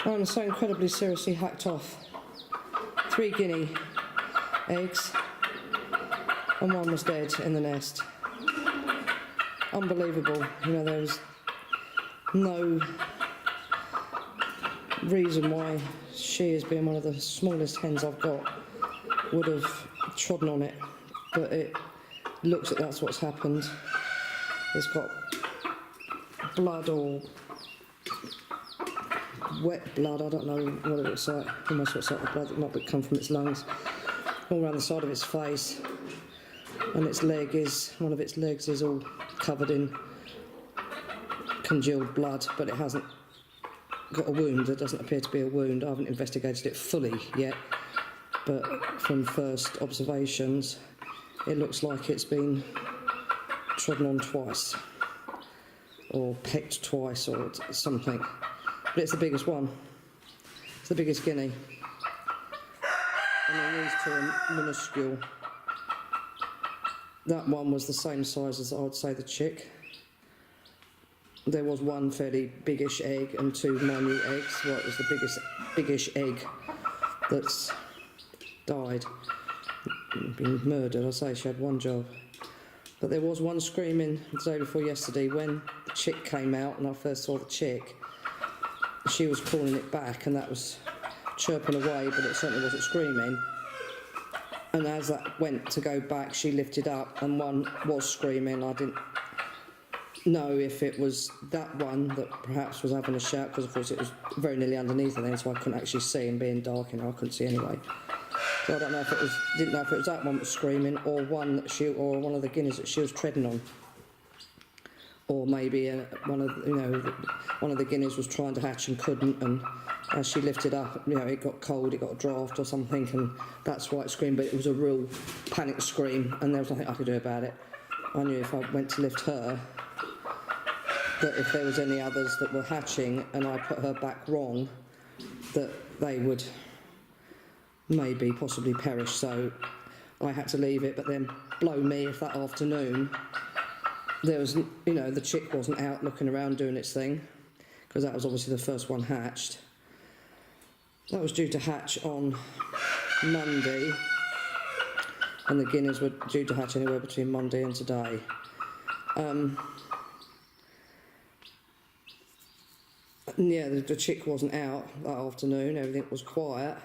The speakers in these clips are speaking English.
I'm so incredibly seriously hacked off. 3 guinea eggs and one was dead in the nest. Unbelievable. You know, there was no reason why she, as being one of the smallest hens I've got, would have trodden on it, but it looks like that's what's happened. It's got blood or wet blood, I don't know what it looks like, almost looks like the blood that might come from its lungs, all around the side of its face, and its leg is, one of its legs is all covered in congealed blood, but it hasn't got a wound. There doesn't appear to be a wound. I haven't investigated it fully yet, but from first observations it looks like it's been trodden on twice or pecked twice or something, but it's the biggest one. It's the biggest guinea, and then these two are minuscule. That one was the same size as, I would say, the chick. There was one fairly biggish egg and 2 minute eggs. Well, it was the biggish egg that's died, been murdered. I say she had one job. But there was one screaming the day before yesterday when the chick came out, and I first saw the chick. She was calling it back, and that was chirping away, but it certainly wasn't screaming. And as that went to go back, she lifted up, and one was screaming. I didn't know if it was that one that perhaps was having a shout, because of course it was very nearly underneath her then, so I couldn't actually see, and being dark, I couldn't see anyway. So I don't know if it was, didn't know if it was that one that was screaming, or one that she, or one of the guineas that she was treading on, or maybe one of, you know, one of the guineas was trying to hatch and couldn't, and as she lifted up, you know, it got cold, it got a draft or something, and that's why it screamed. But it was a real panic scream, and there was nothing I could do about it. I knew if I went to lift her, that if there was any others that were hatching and I put her back wrong, that they would maybe possibly perish. So I had to leave it, but then blow me if that afternoon there was, you know, the chick wasn't out looking around doing its thing, because that was obviously the first one hatched. That was due to hatch on Monday, and the guineas were due to hatch anywhere between Monday and today. Yeah, the chick wasn't out that afternoon, everything was quiet,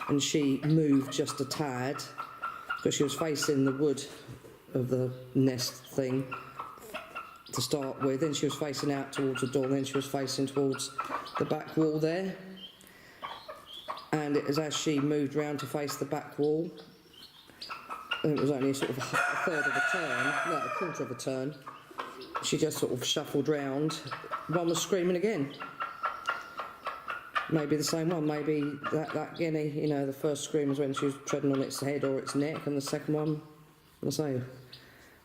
and she moved just a tad, because she was facing the wood of the nest thing to start with, then she was facing out towards the door, and then she was facing towards the back wall there, and it was as she moved round to face the back wall, and it was only sort of a third of a turn, no, a quarter of a turn, she just sort of shuffled round. One was screaming again. Maybe the same one, maybe that guinea, you know, the first scream was when she was treading on its head or its neck, and the second one, I say,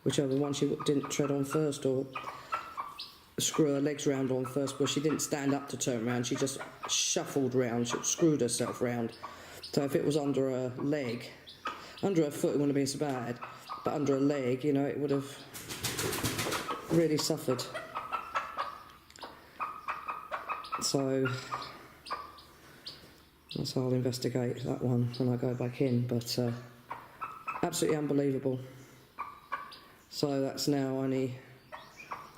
whichever one she didn't tread on first or screw her legs round on first, but she didn't stand up to turn around, she just shuffled round, she screwed herself round. So if it was under her leg, under her foot it wouldn't have been so bad, but under her leg, you know, it would have really suffered. So I'll investigate that one when I go back in, but absolutely unbelievable. So that's now only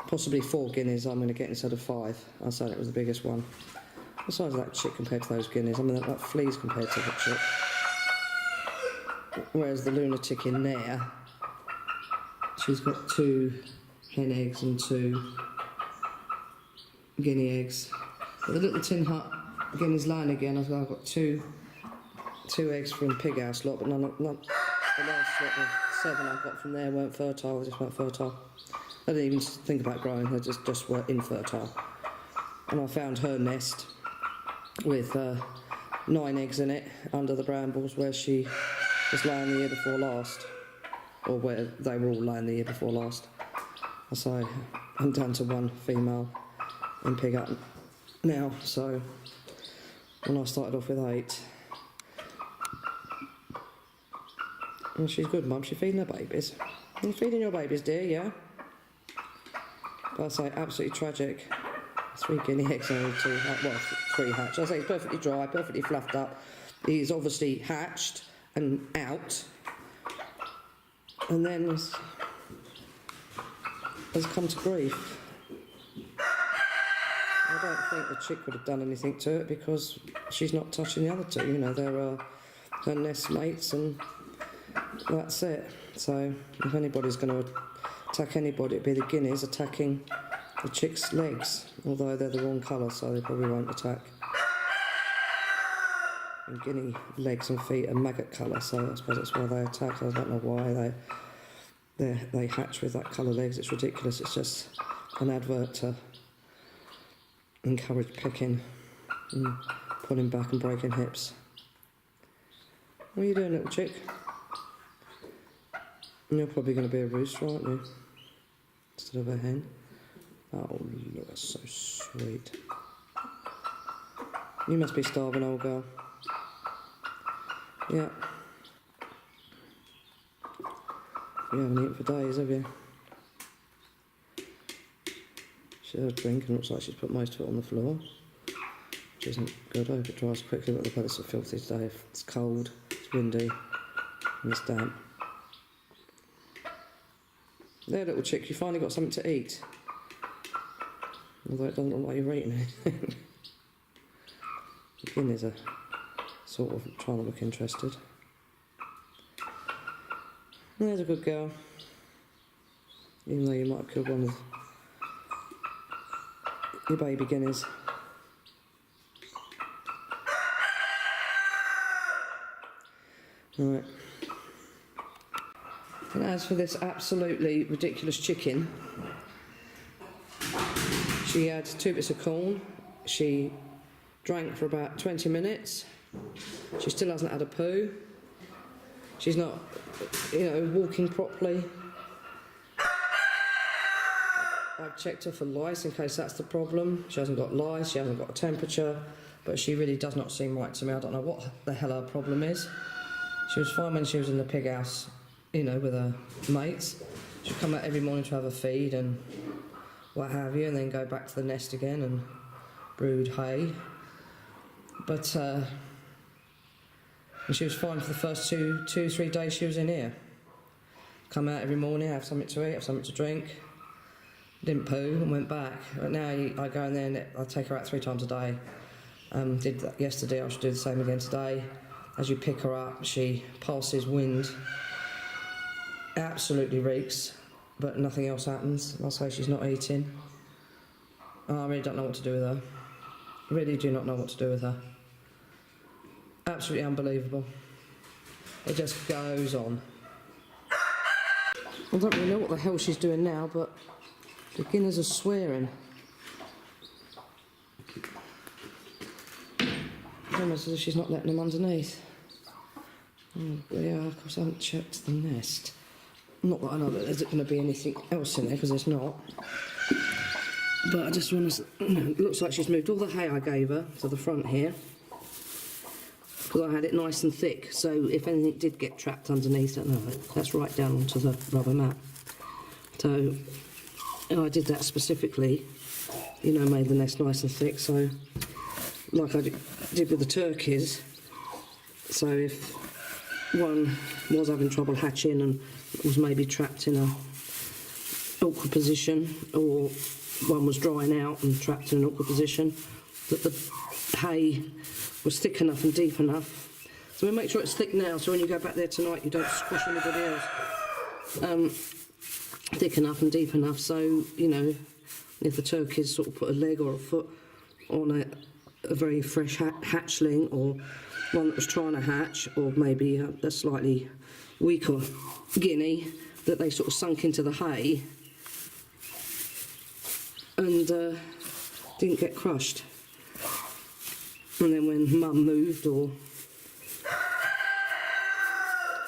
possibly 4 guineas I'm going to get instead of 5. I said it was the biggest one. What size is that chick compared to those guineas? I mean, that flea's compared to the chick. Whereas the lunatic in there, she's got 2 hen eggs and 2 guinea eggs. But the little tin hut guinea's laying again. I've got 2 eggs from pig house lot, but none, the last lot of 7 I got from there weren't fertile. They just weren't fertile. I didn't even think about growing. They just were infertile. And I found her nest with 9 eggs in it under the brambles where she was laying the year before last, or where they were all laying the year before last. So I'm down to 1 female in pig hut now. So when I started off with 8. And she's good, Mum. She's feeding her babies. Are you feeding your babies, dear? Yeah? But I say, absolutely tragic. 3 guinea eggs and only 2 well, 3 hatched. I say it's perfectly dry, perfectly fluffed up. He's obviously hatched and out. And then has come to grief. I don't think the chick would have done anything to it because she's not touching the other 2. You know, they're her nest mates and that's it. So if anybody's going to attack anybody, it'd be the guineas attacking the chick's legs, although they're the wrong colour, so they probably won't attack. And guinea legs and feet are maggot colour, so I suppose that's why they attack. I don't know why they hatch with that colour legs. It's ridiculous. It's just an advert to encourage picking and pulling back and breaking hips. What are you doing, little chick? You're probably going to be a rooster, aren't you? Instead of a hen. Oh, look, that's so sweet. You must be starving, old girl. Yeah. You haven't eaten for days, have you? She's had a drink and looks like she's put most of it on the floor. Which isn't good. I hope it dries quickly, but the weather's so filthy today. It's cold, it's windy, and it's damp. There, little chick, you finally got something to eat. Although it doesn't look like you're eating anything. The guineas are sort of trying to look interested. There's a good girl. Even though you might have killed one of your baby guineas. Right. And as for this absolutely ridiculous chicken, she had 2 bits of corn, she drank for about 20 minutes, she still hasn't had a poo, she's not, you know, walking properly. I've checked her for lice in case that's the problem. She hasn't got lice, she hasn't got a temperature, but she really does not seem right to me. I don't know what the hell her problem is. She was fine when she was in the pig house, you know, with her mates. She'd come out every morning to have a feed and what have you, and then go back to the nest again and brood hay. But and she was fine for the first 3 days she was in here. Come out every morning, have something to eat, have something to drink. Didn't poo and went back. But now I go in there and I take her out 3 times a day. Did that yesterday, I should do the same again today. As you pick her up, she passes wind. Absolutely reeks, but nothing else happens. I'll say she's not eating. Oh, I really don't know what to do with her. Really do not know what to do with her. Absolutely unbelievable. It just goes on. I don't really know what the hell she's doing now, but the guineas are swearing. It's almost as if she's not letting them underneath. Oh, yeah, of course I haven't checked the nest. Not that I know that there's going to be anything else in there, because there's not. But I just want to... It looks like she's moved all the hay I gave her to the front here. Because I had it nice and thick, so if anything did get trapped underneath, no, that's right down onto the rubber mat. So I did that specifically, you know, made the nest nice and thick, so like I did with the turkeys. So if one was having trouble hatching and was maybe trapped in a awkward position, or one was drying out and trapped in an awkward position, that the hay was thick enough and deep enough. So we make sure it's thick now, so when you go back there tonight you don't squash anybody else. Thick enough and deep enough, so, you know, if the turkeys sort of put a leg or a foot on a very fresh hatchling, or one that was trying to hatch, or maybe a slightly weaker guinea, that they sort of sunk into the hay and didn't get crushed. And then when mum moved, or,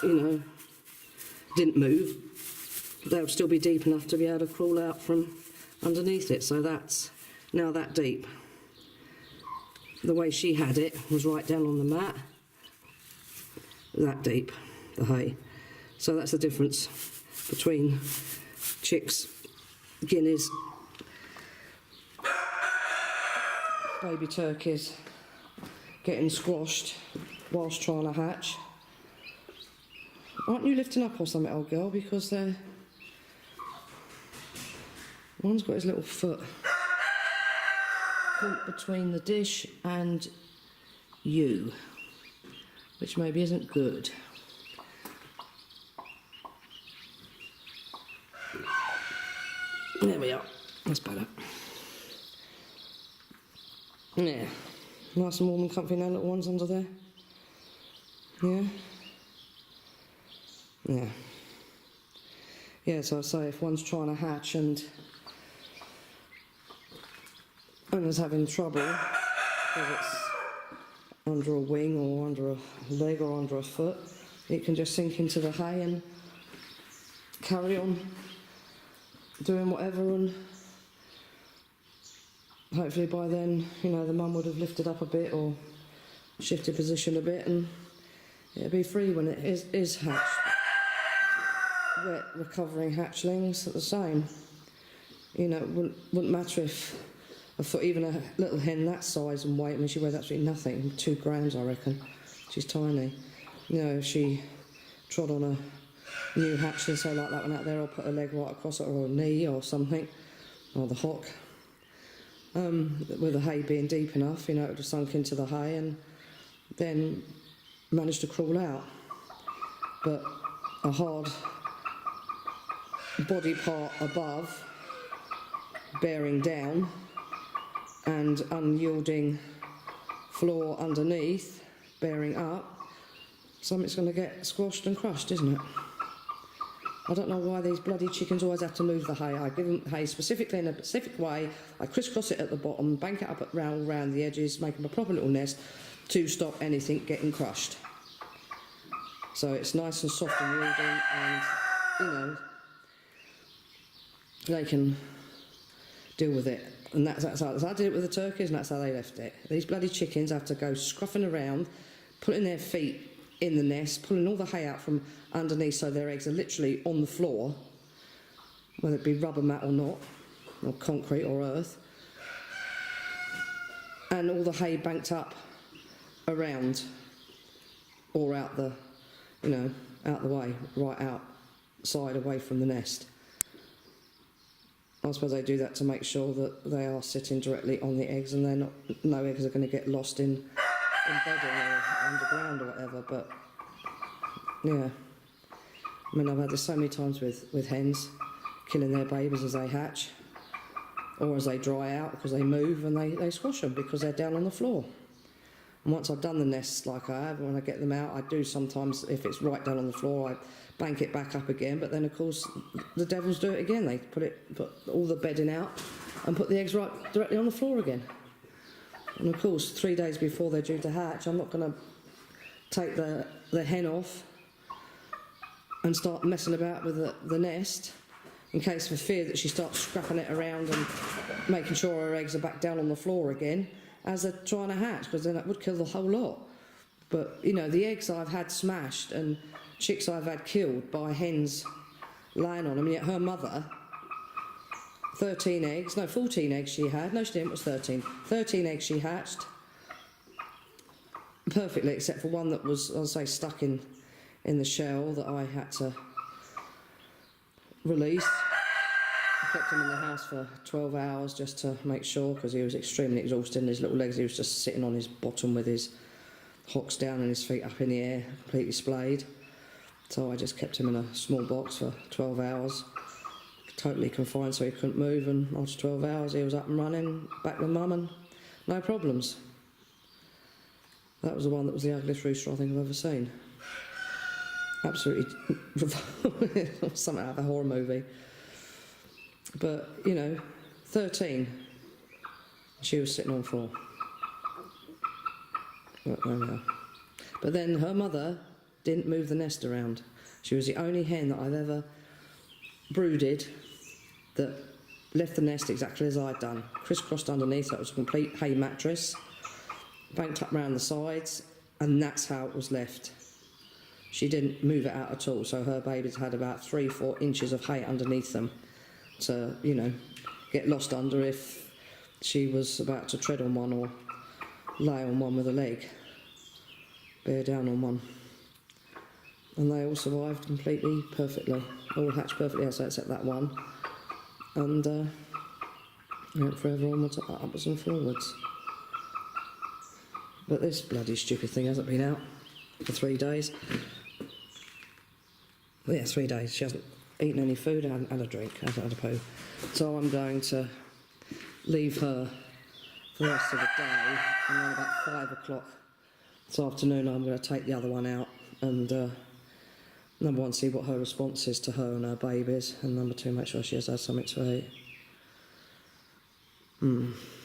you know, didn't move, they would still be deep enough to be able to crawl out from underneath it. So that's now that deep. The way she had it was right down on the mat, that deep, the hay. So that's the difference between chicks, guineas, baby turkeys getting squashed whilst trying to hatch. Aren't you lifting up or something, old girl? Because one's got his little foot caught between the dish and you, which maybe isn't good. There we are. That's better. Yeah. Nice and warm and comfy now, little ones under there. Yeah. Yeah. Yeah, so I say if one's trying to hatch and is having trouble, because it's under a wing or under a leg or under a foot, it can just sink into the hay and carry on doing whatever, and hopefully by then, you know, the mum would have lifted up a bit or shifted position a bit, and it'll be free when it is hatched. Wet, recovering hatchlings are the same. You know, it wouldn't matter if even a little hen that size and weight, I mean, she weighs absolutely nothing, 2 grams I reckon. She's tiny. You know, if she trod on a new hatchling, say like that one out there, I'll put a leg right across it, or a knee or something, or the hock. With the hay being deep enough, you know, it would have sunk into the hay and then managed to crawl out. But a hard body part above bearing down and unyielding floor underneath bearing up, something's going to get squashed and crushed, isn't it? I don't know why these bloody chickens always have to move the hay. I give them hay specifically in a specific way. I crisscross it at the bottom, bank it up around the edges, make them a proper little nest to stop anything getting crushed. So it's nice and soft and yielding, and, you know, they can deal with it. And that's how I did it with the turkeys, and that's how they left it. These bloody chickens have to go scruffing around, putting their feet in the nest, pulling all the hay out from underneath so their eggs are literally on the floor, whether it be rubber mat or not, or concrete or earth, and all the hay banked up around or out the, you know, out the way, right outside away from the nest. I suppose they do that to make sure that they are sitting directly on the eggs and they're not, no eggs are going to get lost in bedding or underground or whatever. But yeah, I mean, I've had this so many times with hens killing their babies as they hatch or as they dry out because they move, and they squash them because they're down on the floor. And once I've done the nests like I have, when I get them out, I do sometimes, if it's right down on the floor, I bank it back up again. But then, of course, the devils do it again. They put all the bedding out and put the eggs right directly on the floor again. And of course, 3 days before they're due to hatch, I'm not going to take the hen off and start messing about with the nest, in case for fear that she starts scrapping it around and making sure her eggs are back down on the floor again as they're trying to hatch, because then that would kill the whole lot. But, you know, the eggs I've had smashed and chicks I've had killed by hens laying on them, yet her mother, 14 eggs she had. No, she didn't, it was 13. 13 eggs she hatched perfectly, except for one that was, I'll say, stuck in the shell that I had to release. I kept him in the house for 12 hours just to make sure, because he was extremely exhausted in his little legs. He was just sitting on his bottom with his hocks down and his feet up in the air, completely splayed. So I just kept him in a small box for 12 hours, totally confined so he couldn't move, and after 12 hours he was up and running, back with mum, and no problems. That was the one that was the ugliest rooster I think I've ever seen. Absolutely something out of a horror movie. But, you know, 13, she was sitting on 4. But then her mother didn't move the nest around. She was the only hen that I've ever brooded that left the nest exactly as I'd done. Crisscrossed underneath, that was a complete hay mattress, banked up around the sides, and that's how it was left. She didn't move it out at all, so her babies had about 3-4 inches of hay underneath them to, you know, get lost under if she was about to tread on one or lay on one with a leg, bear down on one. And they all survived completely, perfectly. All hatched perfectly, except that one. And went forever onwards, upwards and forwards. But this bloody stupid thing hasn't been out for 3 days. Well, yeah, 3 days. She hasn't eaten any food and had a drink, hasn't had a poo. So I'm going to leave her for the rest of the day, and then about 5 o'clock this afternoon I'm going to take the other one out and number one, see what her response is to her and her babies, and number two, make sure she has had something to eat.